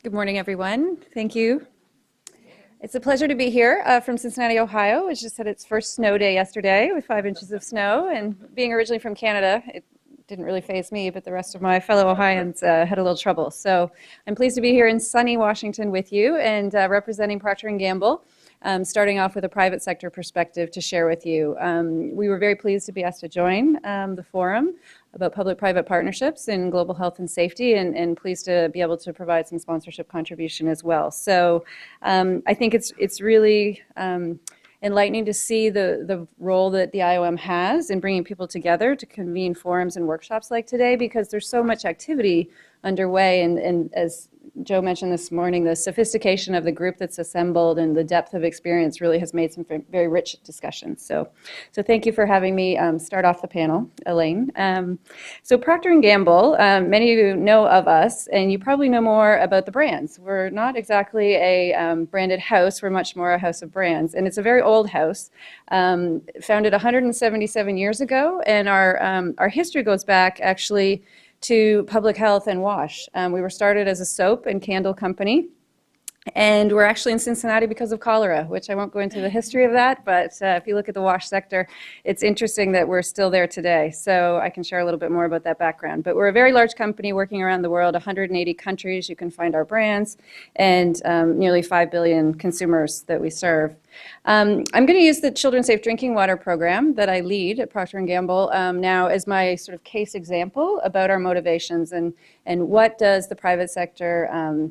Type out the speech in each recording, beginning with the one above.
Good morning, everyone. Thank you. It's a pleasure to be here from Cincinnati, Ohio, which just had its first snow day yesterday with 5 inches of snow. And being originally from Canada, it didn't really faze me, but the rest of my fellow Ohioans had a little trouble. So I'm pleased to be here in sunny Washington with you and representing Procter & Gamble. Starting off with a private sector perspective to share with you. We were very pleased to be asked to join the forum about public-private partnerships in global health and safety, and pleased to be able to provide some sponsorship contribution as well. So I think it's really enlightening to see the role that the IOM has in bringing people together to convene forums and workshops like today, because there's so much activity underway, and as Joe mentioned this morning, the sophistication of the group that's assembled and the depth of experience really has made some very rich discussions. So thank you for having me start off the panel, Elaine. So Procter & Gamble, many of you know of us, and you probably know more about the brands. We're not exactly a branded house, we're much more a house of brands, and it's a very old house, founded 177 years ago, and our history goes back actually to public health and wash. We were started as a soap and candle company, and we're actually in Cincinnati because of cholera, which I won't go into the history of that, but if you look at the wash sector, it's interesting that we're still there today. So I can share a little bit more about that background. But we're a very large company working around the world, 180 countries. You can find our brands, and nearly 5 billion consumers that we serve. I'm going to use the Children's Safe Drinking Water program that I lead at Procter & Gamble now as my sort of case example about our motivations and what does the private sector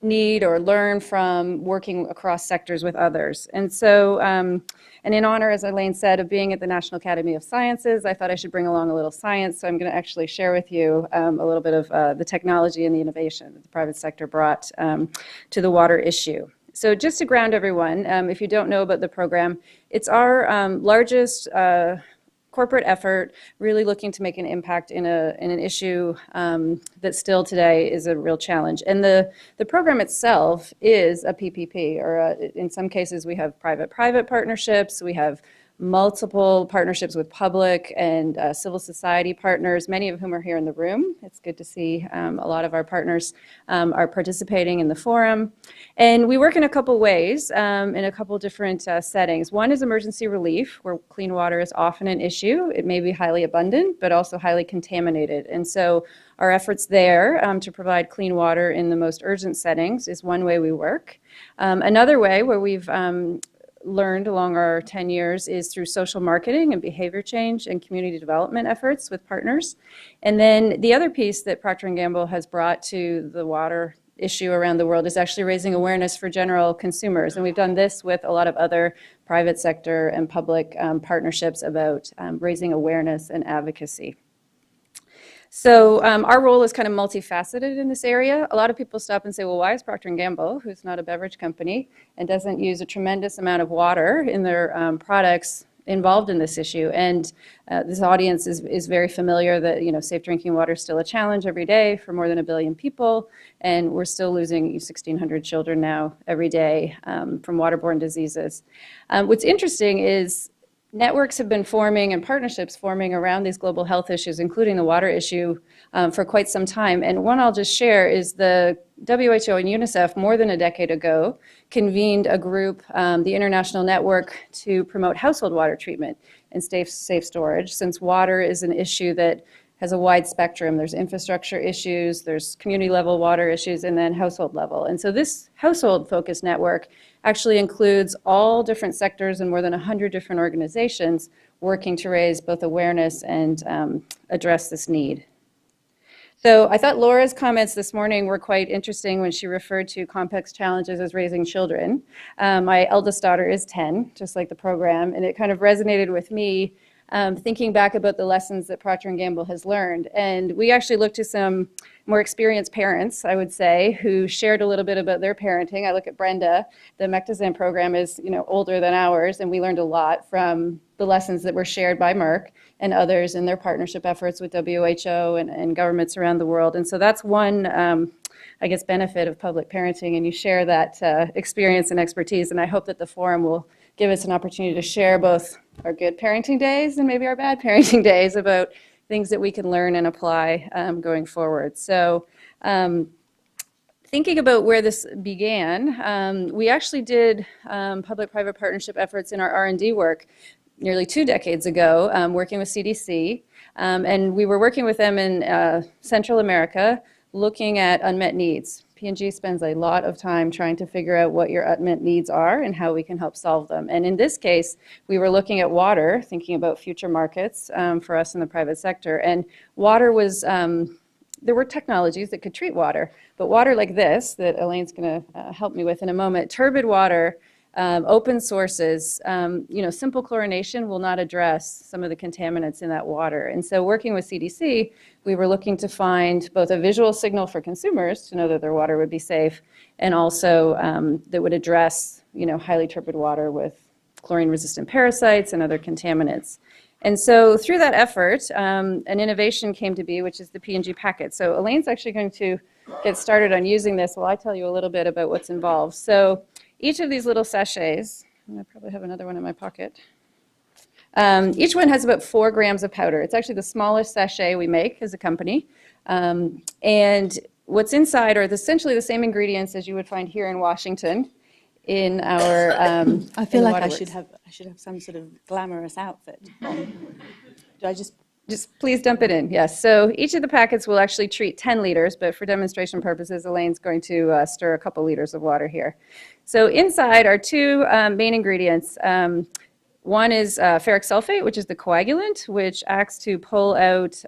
need or learn from working across sectors with others. And so, and in honor, as Elaine said, of being at the National Academy of Sciences, I thought I should bring along a little science. So I'm going to actually share with you a little bit of the technology and the innovation that the private sector brought to the water issue. So just to ground everyone, if you don't know about the program, it's our largest corporate effort, really looking to make an impact in an issue that still today is a real challenge. And the program itself is a PPP, or in some cases we have private-private partnerships, we have multiple partnerships with public and civil society partners, many of whom are here in the room. It's good to see a lot of our partners are participating in the forum. And we work in a couple ways, in a couple different settings. One is emergency relief, where clean water is often an issue. It may be highly abundant, but also highly contaminated. And so our efforts there to provide clean water in the most urgent settings is one way we work. Another way where we've learned along our 10 years is through social marketing and behavior change and community development efforts with partners. And then the other piece that Procter & Gamble has brought to the water issue around the world is actually raising awareness for general consumers. And we've done this with a lot of other private sector and public partnerships about raising awareness and advocacy. So our role is kind of multifaceted in this area. A lot of people stop and say, well, why is Procter & Gamble, who's not a beverage company and doesn't use a tremendous amount of water in their products, involved in this issue? And this audience is very familiar that safe drinking water is still a challenge every day for more than 1 billion people, and we're still losing 1,600 children now every day from waterborne diseases. What's interesting is networks have been forming and partnerships forming around these global health issues, including the water issue, for quite some time. And one I'll just share is the WHO and UNICEF, more than a decade ago, convened a group, the International Network to Promote Household Water Treatment and safe storage, since water is an issue that has a wide spectrum. There's infrastructure issues, there's community level water issues, and then household level. And so this household focused network actually includes all different sectors and more than 100 different organizations working to raise both awareness and address this need. So I thought Laura's comments this morning were quite interesting when she referred to complex challenges as raising children. My eldest daughter is 10, just like the program, and it kind of resonated with me thinking back about the lessons that Procter & Gamble has learned. And we actually looked to some more experienced parents, I would say, who shared a little bit about their parenting. I look at Brenda. The Mectazan program is older than ours, and we learned a lot from the lessons that were shared by Merck and others in their partnership efforts with WHO and governments around the world. And so that's one, I guess, benefit of public parenting, and you share that experience and expertise, and I hope that the forum will give us an opportunity to share both our good parenting days and maybe our bad parenting days about things that we can learn and apply going forward. So thinking about where this began, we actually did public-private partnership efforts in our R&D work nearly 2 decades ago, working with CDC. And we were working with them in Central America, looking at unmet needs. P&G spends a lot of time trying to figure out what your unmet needs are and how we can help solve them. And in this case, we were looking at water, thinking about future markets for us in the private sector. And water was, there were technologies that could treat water, but water like this, that Elaine's going to help me with in a moment, turbid water, open sources, simple chlorination will not address some of the contaminants in that water. And so working with CDC, we were looking to find both a visual signal for consumers to know that their water would be safe, and also that would address, highly turbid water with chlorine-resistant parasites and other contaminants. And so through that effort, an innovation came to be, which is the P&G packet. So Elaine's actually going to get started on using this while I tell you a little bit about what's involved. So each of these little sachets, and I probably have another one in my pocket, each one has about 4 grams of powder. It's actually the smallest sachet we make as a company. And what's inside are essentially the same ingredients as you would find here in Washington in our I feel like I should have some sort of glamorous outfit on. Do I just please dump it in, yes. So each of the packets will actually treat 10 liters, but for demonstration purposes, Elaine's going to stir a couple liters of water here. So inside are 2 main ingredients. One is ferric sulfate, which is the coagulant, which acts to pull out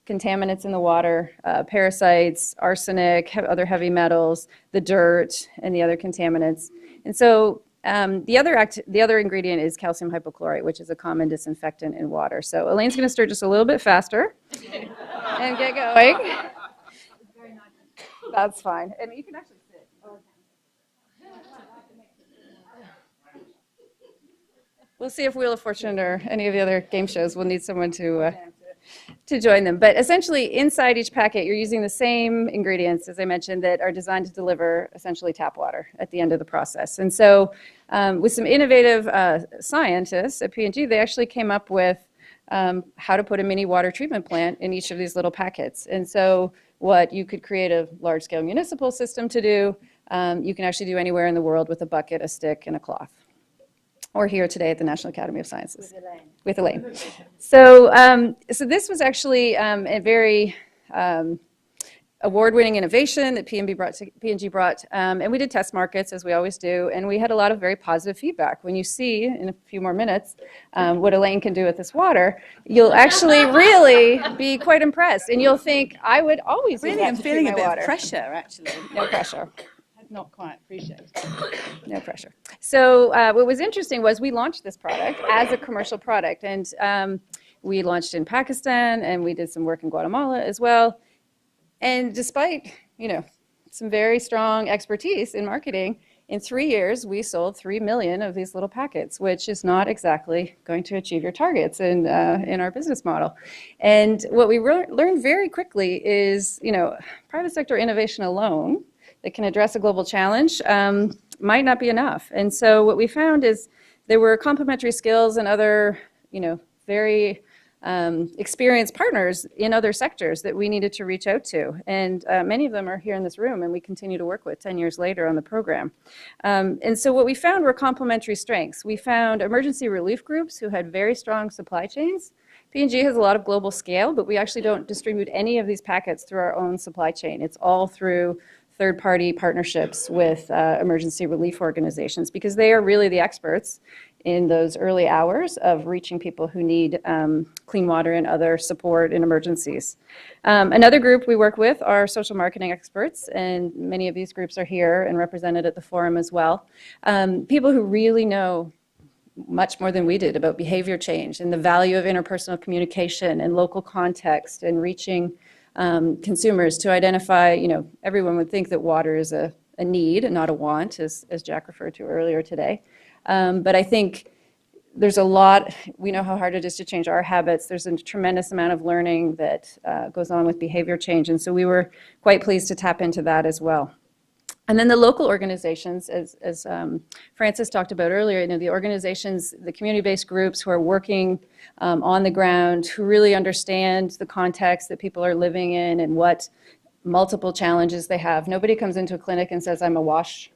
contaminants in the water, parasites, arsenic, other heavy metals, the dirt, and the other contaminants. And so the other ingredient is calcium hypochlorite, which is a common disinfectant in water. So Elaine's going to stir just a little bit faster and get going. That's fine. And you can actually sit. We'll see if Wheel of Fortune or any of the other game shows will need someone to join them. But essentially, inside each packet, you're using the same ingredients, as I mentioned, that are designed to deliver essentially tap water at the end of the process. And so with some innovative scientists at P&G, they actually came up with how to put a mini water treatment plant in each of these little packets. And so what you could create a large-scale municipal system to do, you can actually do anywhere in the world with a bucket, a stick, and a cloth. Or here today at the National Academy of Sciences. With Elaine. So, so this was actually a very award-winning innovation that P&G brought, and we did test markets, as we always do, and we had a lot of very positive feedback. When you see, in a few more minutes, what Elaine can do with this water, you'll actually really be quite impressed, and you'll think, I would always use that to treat my water. I'm feeling a bit of pressure, actually. No pressure. Not quite appreciated. No pressure. So what was interesting was we launched this product as a commercial product, and we launched in Pakistan, and we did some work in Guatemala as well. And despite, some very strong expertise in marketing, in 3 years we sold 3 million of these little packets, which is not exactly going to achieve your targets in our business model. And what we learned very quickly is, private sector innovation alone that can address a global challenge might not be enough. And so what we found is there were complementary skills and other, very experienced partners in other sectors that we needed to reach out to. And many of them are here in this room, and we continue to work with 10 years later on the program. And so what we found were complementary strengths. We found emergency relief groups who had very strong supply chains. P&G has a lot of global scale, but we actually don't distribute any of these packets through our own supply chain. It's all through third-party partnerships with emergency relief organizations, because they are really the experts in those early hours of reaching people who need clean water and other support in emergencies. Another group we work with are social marketing experts, and many of these groups are here and represented at the forum as well. People who really know much more than we did about behavior change and the value of interpersonal communication and local context and reaching consumers to identify, everyone would think that water is a need and not a want, as Jack referred to earlier today. But I think there's a lot, we know how hard it is to change our habits. There's a tremendous amount of learning that goes on with behavior change, and so we were quite pleased to tap into that as well. And then the local organizations, as Francis talked about earlier, the organizations, the community-based groups who are working on the ground, who really understand the context that people are living in and what multiple challenges they have. Nobody comes into a clinic and says, I'm a wash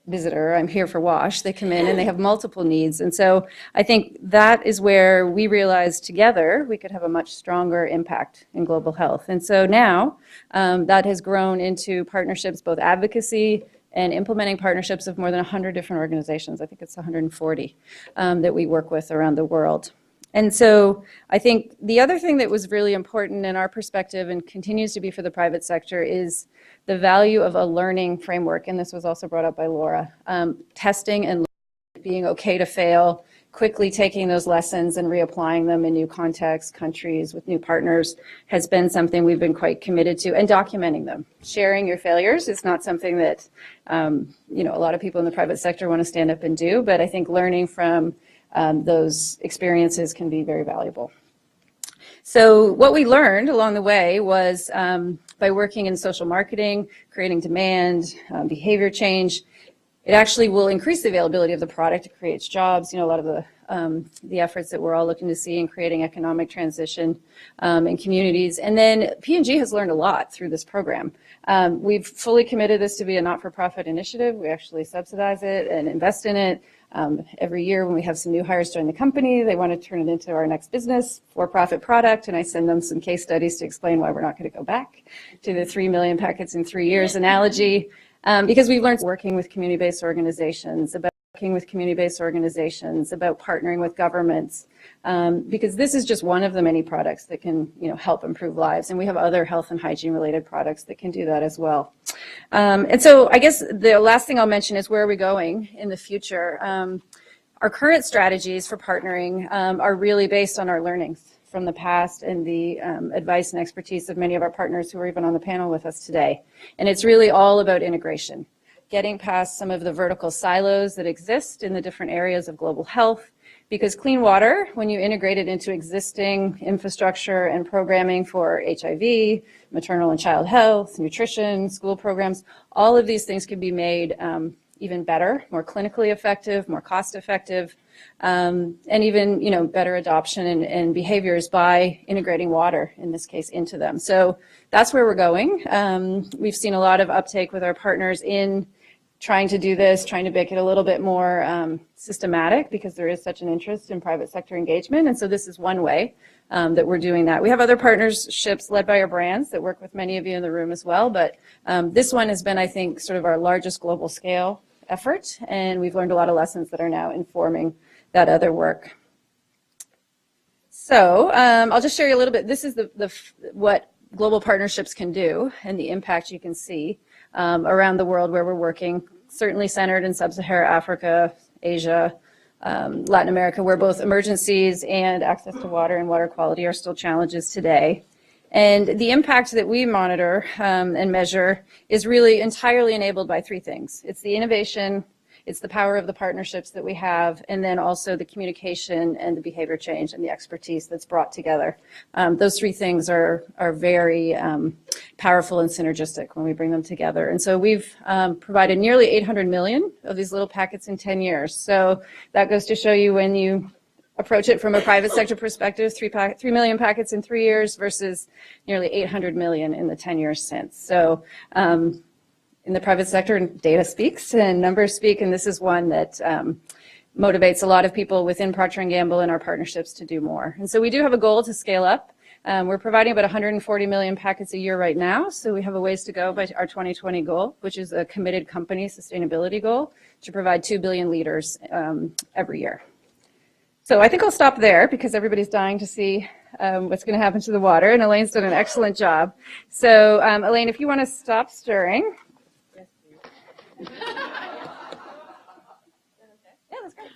visitor, I'm here for wash. They come in and they have multiple needs. And so I think that is where we realized together we could have a much stronger impact in global health. And so now that has grown into partnerships, both advocacy and implementing partnerships of more than 100 different organizations. I think it's 140 that we work with around the world. And so I think the other thing that was really important in our perspective and continues to be for the private sector is the value of a learning framework. And this was also brought up by Laura. Testing and being okay to fail, quickly taking those lessons and reapplying them in new contexts, countries, with new partners has been something we've been quite committed to, and documenting them. Sharing your failures is not something that you know, a lot of people in the private sector want to stand up and do, but I think learning from those experiences can be very valuable. So what we learned along the way was by working in social marketing, creating demand, behavior change, it actually will increase the availability of the product. It creates jobs. You know, a lot of the efforts that we're all looking to see in creating economic transition in communities. And then P&G has learned a lot through this program. We've fully committed this to be a not-for-profit initiative. We actually subsidize it and invest in it. Every year when we have some new hires join the company, they want to turn it into our next business, for-profit product, and I send them some case studies to explain why we're not going to go back to the 3 million packets in 3 years analogy. Because we've learned working with community-based organizations, about partnering with governments, because this is just one of the many products that can, you know, help improve lives, and we have other health and hygiene-related products that can do that as well. And so I guess the last thing I'll mention is where are we going in the future. Our current strategies for partnering are really based on our learnings from the past and the advice and expertise of many of our partners who are even on the panel with us today. And it's really all about integration, getting past some of the vertical silos that exist in the different areas of global health, because clean water, when you integrate it into existing infrastructure and programming for HIV, maternal and child health, nutrition, school programs, all of these things can be made even better, more clinically effective, more cost effective, and even, you know, better adoption and behaviors by integrating water, in this case, into them. So that's where we're going. We've seen a lot of uptake with our partners in trying to do this, trying to make it a little bit more systematic, because there is such an interest in private sector engagement. And so this is one way that we're doing that. We have other partnerships led by our brands that work with many of you in the room as well. But this one has been, I think, sort of our largest global scale effort. And we've learned a lot of lessons that are now informing that other work. So I'll just share you a little bit. This is what global partnerships can do and the impact you can see around the world where we're working, certainly centered in sub-Saharan Africa, Asia, Latin America, where both emergencies and access to water and water quality are still challenges today. And the impact that we monitor and measure is really entirely enabled by three things. It's the innovation, it's the power of the partnerships that we have, and then also the communication and the behavior change and the expertise that's brought together. Those three things are very powerful and synergistic when we bring them together. And so we've provided nearly 800 million of these little packets in 10 years. So that goes to show you, when you approach it from a private sector perspective, 3 million packets in 3 years versus nearly 800 million in the 10 years since. So in the private sector, data speaks and numbers speak, and this is one that motivates a lot of people within Procter & Gamble and our partnerships to do more. And so we do have a goal to scale up. We're providing about 140 million packets a year right now, so we have a ways to go by our 2020 goal, which is a committed company sustainability goal, to provide 2 billion liters every year. So I think I'll stop there because everybody's dying to see what's going to happen to the water, and Elaine's done an excellent job. So Elaine, if you want to stop stirring. Yes, please. Yeah, that's great.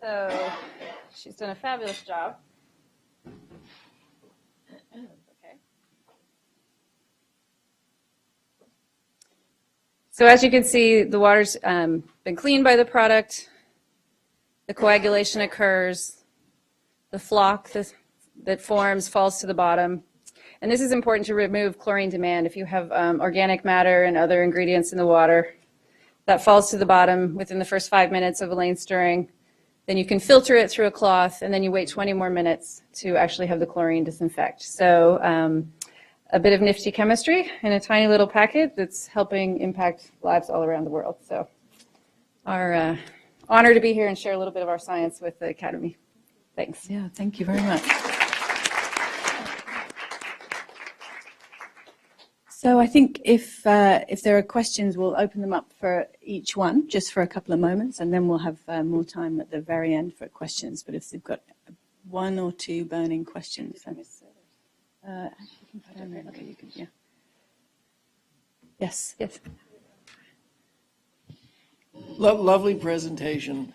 So she's done a fabulous job. Okay. So as you can see, the water's been cleaned by the product, the coagulation occurs, the flock that forms falls to the bottom. And this is important to remove chlorine demand. If you have organic matter and other ingredients in the water, that falls to the bottom within the first 5 minutes of Elaine stirring. then you can filter it through a cloth, and then you wait 20 more minutes to actually have the chlorine disinfect. So a bit of nifty chemistry in a tiny little packet that's helping impact lives all around the world. So our honor to be here and share a little bit of our science with the Academy. Thanks. Yeah, thank you very much. So I think if there are questions, we'll open them up for each one, just for a couple of moments, and then we'll have more time at the very end for questions. But if you've got one or two burning questions, then okay, you can, yeah. Yes. Yes. Lovely presentation.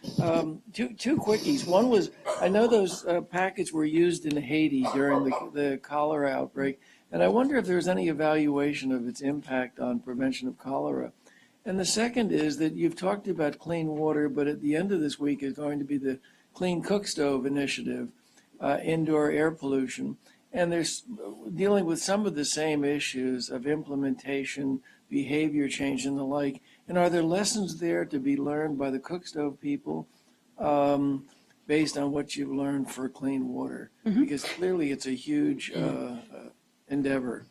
Two quickies. One was, I know those packets were used in Haiti during the cholera outbreak, and I wonder if there's any evaluation of its impact on prevention of cholera. And the second is that you've talked about clean water, but at the end of this week is going to be the Clean Cook Stove Initiative, indoor air pollution. And they're dealing with some of the same issues of implementation, behavior change, and the like. And are there lessons there to be learned by the cook stove people based on what you've learned for clean water? Mm-hmm. Because clearly it's a huge endeavor.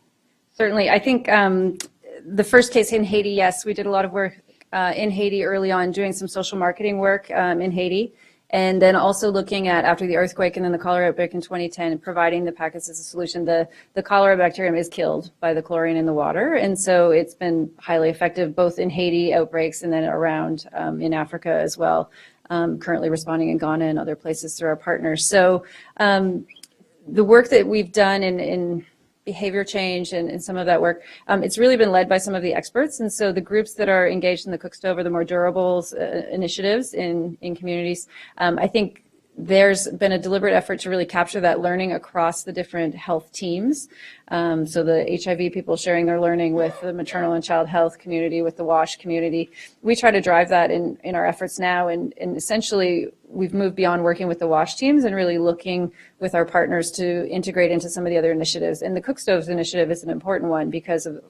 Certainly. I think the first case in Haiti, yes, we did a lot of work in Haiti early on, doing some social marketing work in Haiti. And then also looking at, after the earthquake and then the cholera outbreak in 2010, providing the packets as a solution. The cholera bacterium is killed by the chlorine in the water. And so it's been highly effective both in Haiti outbreaks and then around in Africa as well, currently responding in Ghana and other places through our partners. So the work that we've done in behavior change and some of that work, it's really been led by some of the experts. And so the groups that are engaged in the cook stove are the more durables initiatives in communities. I think there's been a deliberate effort to really capture that learning across the different health teams. So the HIV people sharing their learning with the maternal and child health community, with the WASH community. We try to drive that in our efforts now, and essentially we've moved beyond working with the WASH teams and really looking with our partners to integrate into some of the other initiatives. And the Cook Stoves initiative is an important one because of,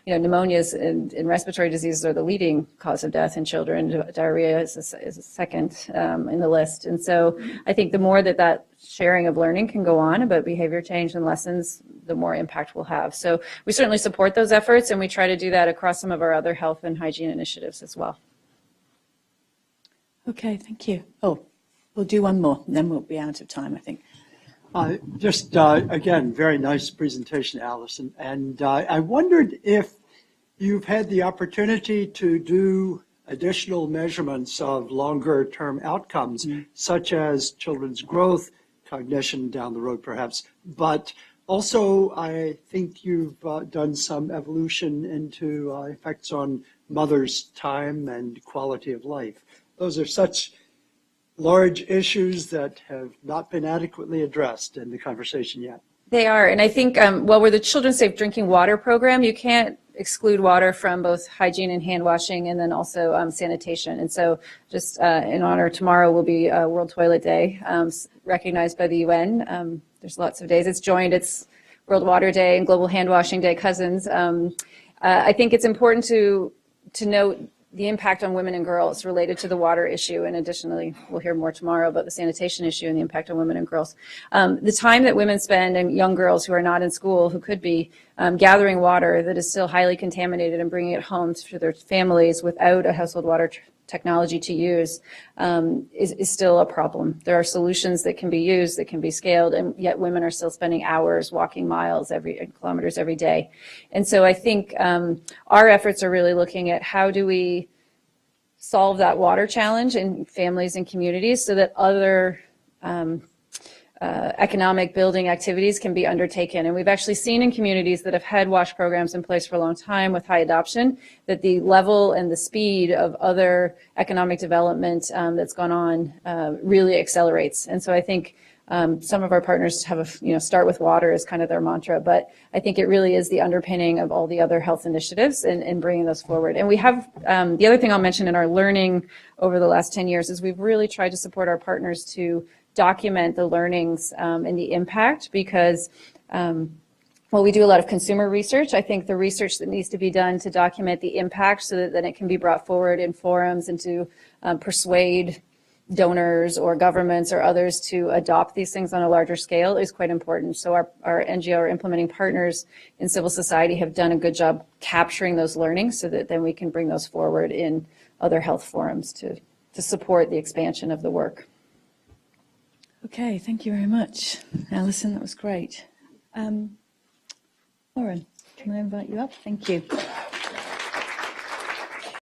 pneumonias and respiratory diseases are the leading cause of death in children. Diarrhea is a second in the list. And so I think the more that sharing of learning can go on about behavior change and lessons, the more impact we'll have. So we certainly support those efforts, and we try to do that across some of our other health and hygiene initiatives as well. Okay, thank you. Oh, we'll do one more, and then we'll be out of time, I think. Again, very nice presentation, Allison. And I wondered if you've had the opportunity to do additional measurements of longer-term outcomes, such as children's growth, cognition down the road perhaps, but also I think you've done some evolution into effects on mothers' time and quality of life. Those are such large issues that have not been adequately addressed in the conversation yet. They are, and I think, we're the Children's Safe Drinking Water program. You can't exclude water from both hygiene and hand washing, and then also sanitation. And so just in honor, tomorrow will be World Toilet Day, recognized by the UN. There's lots of days. It's World Water Day and Global Hand Washing Day, cousins. I think it's important to note the impact on women and girls related to the water issue, and additionally, we'll hear more tomorrow about the sanitation issue and the impact on women and girls. The time that women spend, and young girls who are not in school, who could be gathering water that is still highly contaminated and bringing it home to their families without a household water technology to use, is still a problem. There are solutions that can be used, that can be scaled, and yet women are still spending hours walking miles kilometers every day. And so I think our efforts are really looking at how do we solve that water challenge in families and communities so that other economic building activities can be undertaken. And we've actually seen in communities that have had WASH programs in place for a long time with high adoption that the level and the speed of other economic development that's gone on really accelerates. And so I think some of our partners have start with water as kind of their mantra, but I think it really is the underpinning of all the other health initiatives and bringing those forward. And we have, the other thing I'll mention in our learning over the last 10 years is we've really tried to support our partners to document the learnings and the impact, because while we do a lot of consumer research, I think the research that needs to be done to document the impact so that then it can be brought forward in forums and to persuade donors or governments or others to adopt these things on a larger scale is quite important. So our NGO, our implementing partners in civil society, have done a good job capturing those learnings so that then we can bring those forward in other health forums to support the expansion of the work. Okay, thank you very much, Alison. That was great. Lauren, can I invite you up? Thank you.